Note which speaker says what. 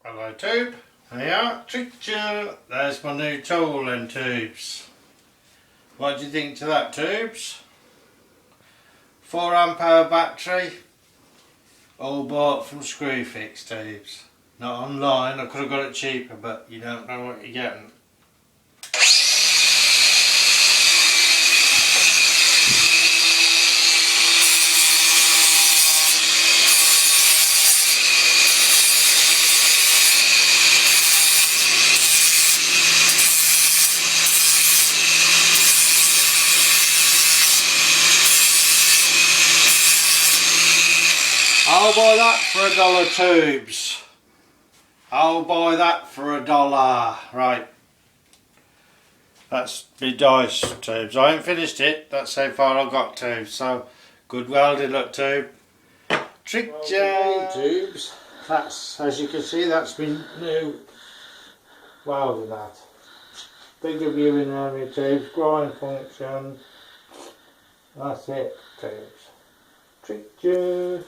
Speaker 1: Hello tube, here, there's my new tool and tubes. What do you think to that, tubes? 4 amp hour battery, all bought from Screwfix tubes. Not online, I could have got it cheaper, but you don't know what you're getting. I'll buy that for $1 tubes. I'll buy that for $1. Right. That's my dice tubes. I ain't finished it. That's how far I got to. So, good welding look tube. Trick J tubes. That's, as you can see, that's been new welding that. Bigger viewing area tubes, grind function. That's it, tubes. Trick J.